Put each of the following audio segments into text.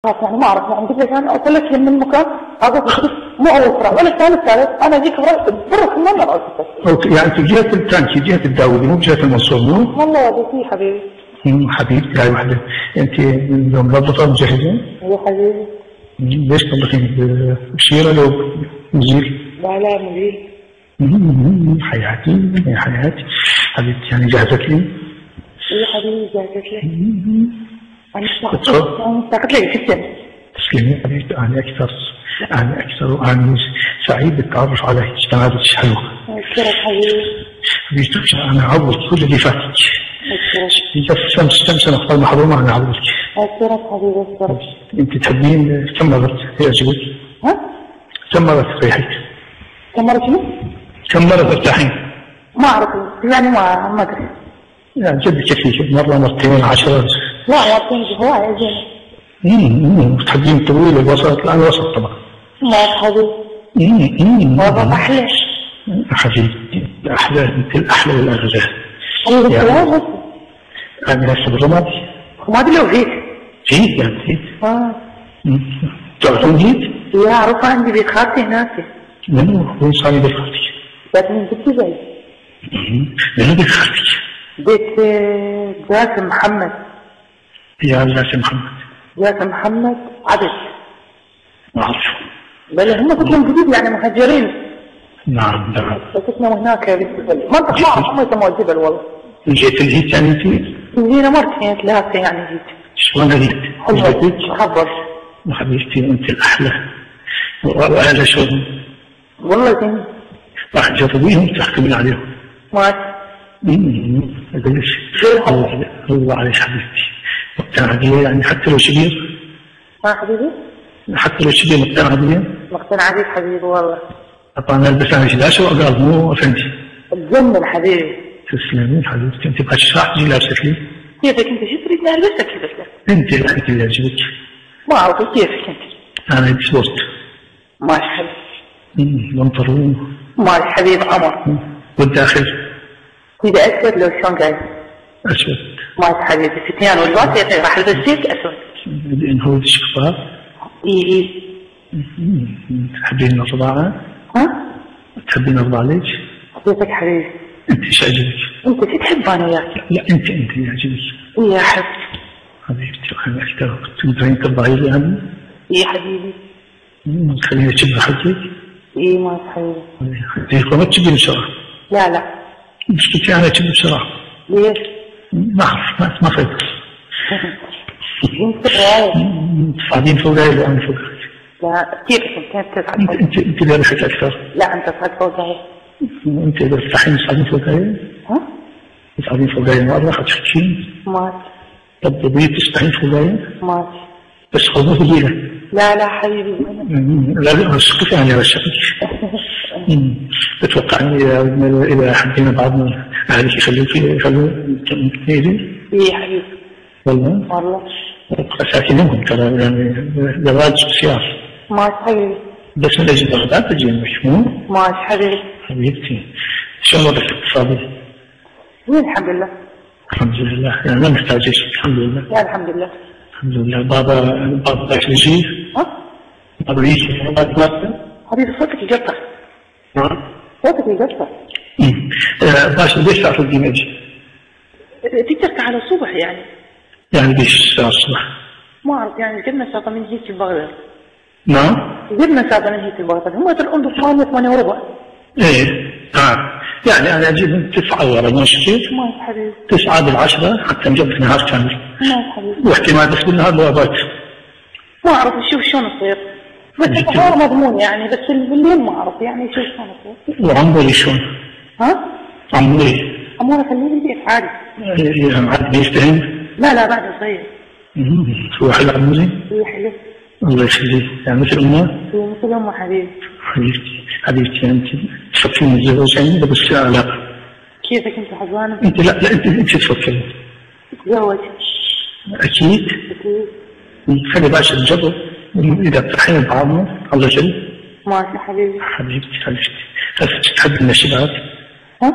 يعني ما اعرف يعني قلت لك انا اوصلك من مكان هذا مو اول فرع ولا الثاني الثالث انا اجيك برا كمان ما اوكي يعني في جهه الثاني في جهه الداودي مو بجهه المنصور مو؟ والله وديتي حبيبي. حبيبتي هاي وحده انت منظفه مجهزه؟ يا حبيبي. ليش طلعتين بشيره لو مزيل؟ لا لا مزيل. حياتي يا حياتي حبيبتي يعني جهزت لي؟ يا حبيبي جهزت لك. أنا اشتقت لك جدا. تسلمي حبيبتي أنا أكثر وأنا سعيد بالتعرف على اجتماعات حلوة. أشكرك حبيبي. حبيبتي أنا عوض كل اللي فاتك. أشكرك. شمس أختار محرومة أنا عوضك. أشكرك حبيبي أشكرك. أنت تحبين كم مرة يعجبك؟ ها؟ كم مرة تريحك؟ كم مرة شنو؟ كم مرة ترتاحين؟ ما أعرف يعني ما أدري. يعني جد كثير مرة مرتين 10. لا مرتين هواية يا زين. تحبين طويل الوسط لا الوسط طبعا. ما حبيبي. والله أحلى. حبيبتي أحلى أنت الأحلى والأغلى. حبيبي السلام بس. أنا هسه بالرمادي. رمادي لو هيك. هيك يعني هيك. تعرفون هيك؟ لا أعرف عندي بيت خالتي هناك. منو؟ وين صار بيت خالتك؟ بيت من بيت زي. منو بيت خالتك؟ بيت جاسم محمد. يا جاسم محمد. جاسم محمد عدد. ما أعرف. بل هم كلهم جديد يعني مهاجرين. نعم نعم. سكنوا هناك بالجبل، منطقة ما أعرف هم يسموها الجبل والله. جيت الهيت يعني أنت؟ جينا مرتين ثلاثة يعني جيت. شلون هيت؟ حلوة حبر. حبيبتي أنت الأحلى. وأهلا شلون؟ والله زين. راح تجربيهم تحكمين عليهم. ماشي. أقول الله عليك حبيبتي. مقتنعة بيه يعني حتى لو شبير؟ ما حبيبي؟ حتى لو شبير مقتنعة بيه؟ مقتنعة بيك حبيبي والله. طبعا البس انا جلاسه وقال مو افندي. تجنن حبيبي. تسلمي حبيبتي انت بهالش راح تجي لابسك لي؟ كيفك انت شو تريد البسك البس لك؟ انت اللي يعجبك. ما اعرف كيفك انت؟ انا سبورت. ماشي حبيبي. بنطلون. ماشي حبيبي قمر. والداخل؟ اذا اسود لو شلون جاي؟ اسود. ماشي حبيبي فتيان والباس راح البس زيك اسود. هو الشفاف؟ اي. تحبين الرضاعة؟ ها؟ تحبين ارضى عليك؟ حبيبك حبيبي. انت ايش عجبك؟ انت شو تحب انا وياك؟ لا انت اللي عجبك. اي يا حبيبي. حبيبتي انا اكثر تقدرين ترضعي لي يعني؟ اي حبيبي. خليني اشب حجك؟ اي ما حبيبي. خليك ما تشبين بسرعة. لا لا. مشكلتي انا اشب بسرعة. ليش؟ ما اعرف ما فهمت. انت رايح. تصعدين فوقي ولا انا فوقك؟ لا كيفك انت تصعد فوق؟ انت اللي رحت اكثر. لا انت تصعد فوقي. انت اذا تستحين تصعدين فوقي؟ ها؟ تصعدين فوقي مرة حتحكين؟ ماشي. تضربي تستحين فوقي؟ ماشي. بس خذوه ثقيلة. لا حبيبي. لا اسكتي انا رشقك. تتوقعني اذا حبينا بعضنا اهلك يخلوك تنيدي؟ اي حبيبي. والله ساكنينهم ترى يعني زواج سياف. ماشي حبيبي. بس من اجل بغداد تجي مش مو؟ ماشي حبيبي. حبيبتي شلون وضعك الاقتصادي؟ الحمد لله. الحمد لله يعني ما نحتاج شيء الحمد لله. لا الحمد لله. الحمد لله. بابا ذاك يجي؟ ها؟ بابا يجي حبيبي صوتك يقطع. نعم؟ صوتك يقطع. باشا ليش تعرف الدين يجي؟ تقدر تعال الصبح يعني. يعني ليش الساعة الصبح؟ ما أعرف يعني قد مسافة من هيك البغداد. نعم؟ قد مسافة من هيك البغداد هم يطلعون 8 وربع. ايه يعني أنا أجيب من 9 ورا ماشي كيف؟ ماشي حبيبي. 9 بالعشرة حتى نجيب نهار كامل. ماشي حبيبي. واحتمال بس بالنهار لو أبات. ما أعرف شوف شلون يصير. بس النهار مضمون يعني بس بالليل ما أعرف يعني شوف شلون يصير. وعمري شلون؟ ها؟ عمري خليه بالبيت عادي. عاد بيفتهم؟ لا بعد صغير. هو حلو عمري؟ اي حلو. الله يخليك يعني مثل أمه؟ مثل أمه حبيبي. حبيبتي أنت تفكرين الزواج يعني بس علاقة. كيفك أنت حزوانة؟ أنت لا أنت تفكرين. تتزوج. أكيد. خلي باشا نجرب إذا تحين بعضنا الله يجل. ماشي حبيبي. حبيبتي هل تحب النشيبات؟ ها؟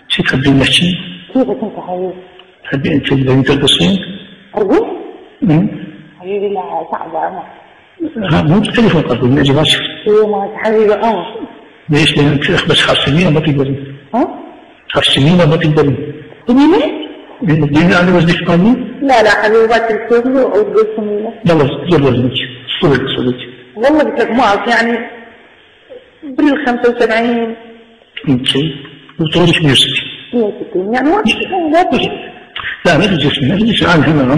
شو تحبين نحكي؟ كيفك انت حبيبي؟ تحبين انت تلبسين؟ ارجوك؟ حبيبي لا صعب عمر. مو بالتليفون قصدي من اجل راسك. ايوه ما حبيبي قمر. ليش؟ لان انت بس خاصني ما تقدرين. ها؟ خاصني ما تقدرين. سمينة؟ الدين على وزنك قانون؟ لا حبيبي بات الكوبي وتقول سمينة. لا وزنك صدق. والله قلت لك ما اعرف يعني بال 75. اوكي. وطولك 160. 160 يعني ما في. لا ما في جسمي انا هنا